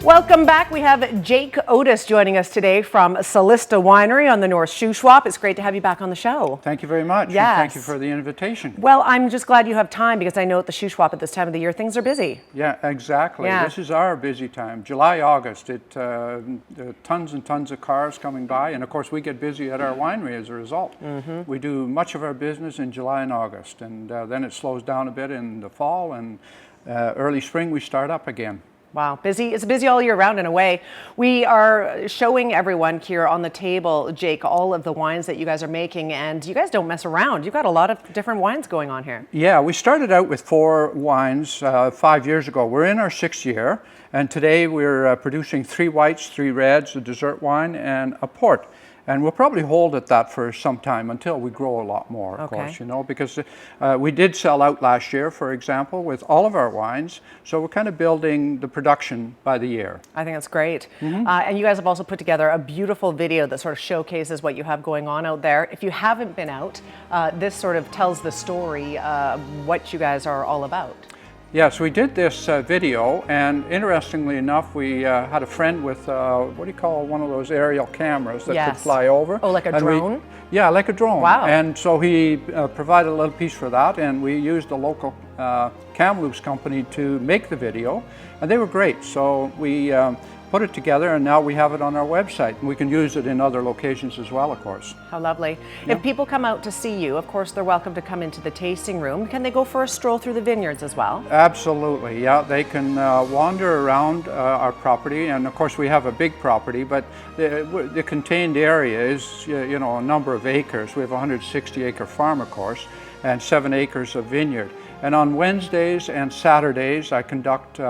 Welcome back. We have Jake Otis joining us today from Celista Winery on the North Shuswap. It's great to have you back on the show. Thank you very much. Yes. And thank you for the invitation. Well, I'm just glad you have time because I know at the Shuswap at this time of the year, things are busy. Yeah, exactly. Yeah. This is our busy time. July, August, there are tons and tons of cars coming by. And of course, we get busy at our winery as a result. We do much of our business in July and August. And then it slows down a bit in the fall, and early spring we start up again. Wow, busy. It's busy all year round in a way. We are showing everyone here on the table, Jake, all of the wines that you guys are making, and you guys don't mess around. You've got a lot of different wines going on here. Yeah, we started out with 4 wines 5 years ago. We're in our 6th year, and today we're producing 3 whites, 3 reds, a dessert wine, and a port. And we'll probably hold at that for some time until we grow a lot more, of course, you know, because we did sell out last year, for example, with all of our wines. So we're kind of building the production by the year. I think that's great. And you guys have also put together a beautiful video that sort of showcases what you have going on out there. If you haven't been out, this sort of tells the story of what you guys are all about. Yes, we did this video, and interestingly enough, we had a friend with, what do you call one of those aerial cameras that could fly over? Oh, like a drone? Yeah, like a drone. Wow. And so he provided a little piece for that, and we used a local Kamloops company to make the video, and they were great. So we put it together, and now we have it on our website, and we can use it in other locations as well, of course. How lovely. If people come out to see you, of course, they're welcome to come into the tasting room. Can they go for a stroll through the vineyards as well? Absolutely, yeah. They can wander around our property, and of course we have a big property, but the contained area is, you know, a number of acres. We have a 160-acre farm, of course, and 7 acres of vineyard. And on Wednesdays and Saturdays, I conduct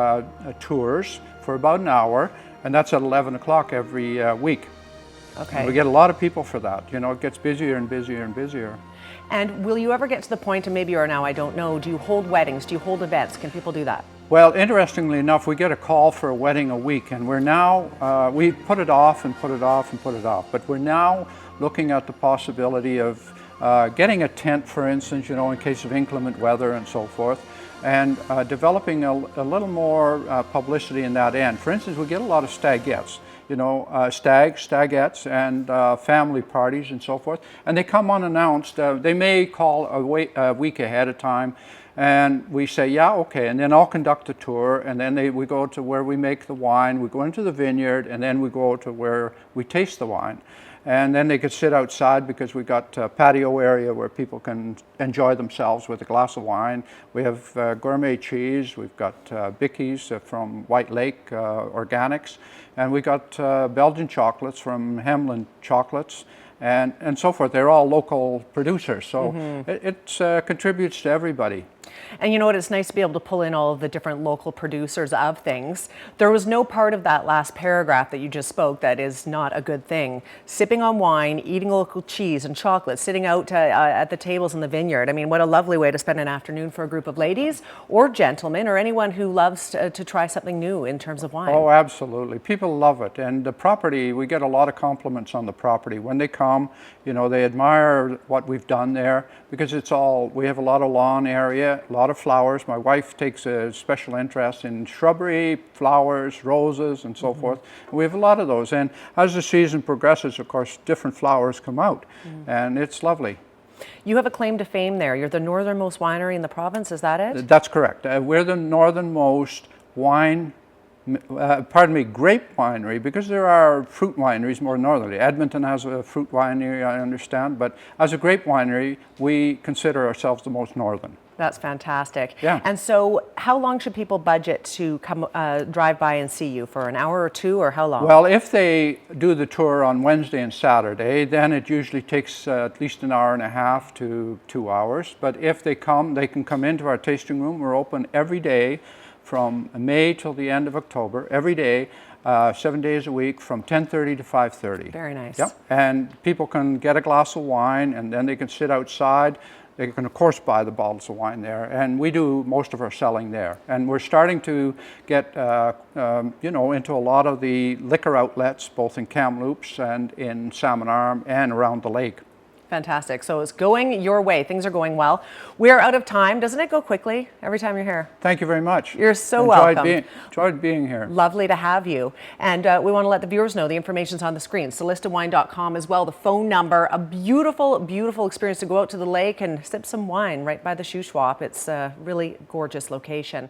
tours for about an hour, and that's at 11 o'clock every week. Okay. And we get a lot of people for that. You know, it gets busier and busier and busier. And will you ever get to the point, and maybe you are now, I don't know, do you hold weddings? Do you hold events? Can people do that? Well, interestingly enough, we get a call for a wedding a week, and we're now, we put it off and put it off and put it off, but we're now looking at the possibility of getting a tent, for instance, you know, in case of inclement weather and so forth, and developing a little more publicity in that end. For instance, we get a lot of stagettes, you know, stagettes and family parties and so forth, and they come unannounced. They may call a week ahead of time, and we say, yeah, okay, and then I'll conduct a tour, and then we go to where we make the wine, we go into the vineyard, and then we go to where we taste the wine. And then they could sit outside because we've got a patio area where people can enjoy themselves with a glass of wine. We have gourmet cheese, we've got Bickies from White Lake Organics, and we got Belgian chocolates from Hemland Chocolates, and so forth. They're all local producers, so it contributes to everybody. And you know what, it's nice to be able to pull in all of the different local producers of things. There was no part of that last paragraph that you just spoke that is not a good thing. Sipping on wine, eating local cheese and chocolate, sitting out at the tables in the vineyard. I mean, what a lovely way to spend an afternoon for a group of ladies or gentlemen or anyone who loves to try something new in terms of wine. Oh, absolutely. People love it. And the property, we get a lot of compliments on the property. When they come, you know, they admire what we've done there because it's all, we have a lot of lawn area, a lot of flowers. My wife takes a special interest in shrubbery, flowers, roses, and so forth. We have a lot of those. And as the season progresses, of course, different flowers come out, and it's lovely. You have a claim to fame there. You're the northernmost winery in the province, is that it? That's correct. We're the northernmost grape winery, because there are fruit wineries more northerly. Edmonton has a fruit winery, I understand, but as a grape winery, we consider ourselves the most northern. That's fantastic. Yeah. And so how long should people budget to come drive by and see you? For an hour or two, or how long? Well, if they do the tour on Wednesday and Saturday, then it usually takes at least an hour and a half to 2 hours. But if they come, they can come into our tasting room. We're open every day from May till the end of October, every day, 7 days a week from 10:30 to 5:30. Very nice. Yep. And people can get a glass of wine, and then they can sit outside. They can, of course, buy the bottles of wine there, and we do most of our selling there. And we're starting to get, you know, into a lot of the liquor outlets, both in Kamloops and in Salmon Arm and around the lake. Fantastic. So it's going your way. Things are going well. We're out of time. Doesn't it go quickly every time you're here? Thank you very much. You're so welcome. Enjoyed being here. Lovely to have you. And we want to let the viewers know the information's on the screen. CelistaWine.com as well. The phone number. A beautiful, beautiful experience to go out to the lake and sip some wine right by the Shuswap. It's a really gorgeous location.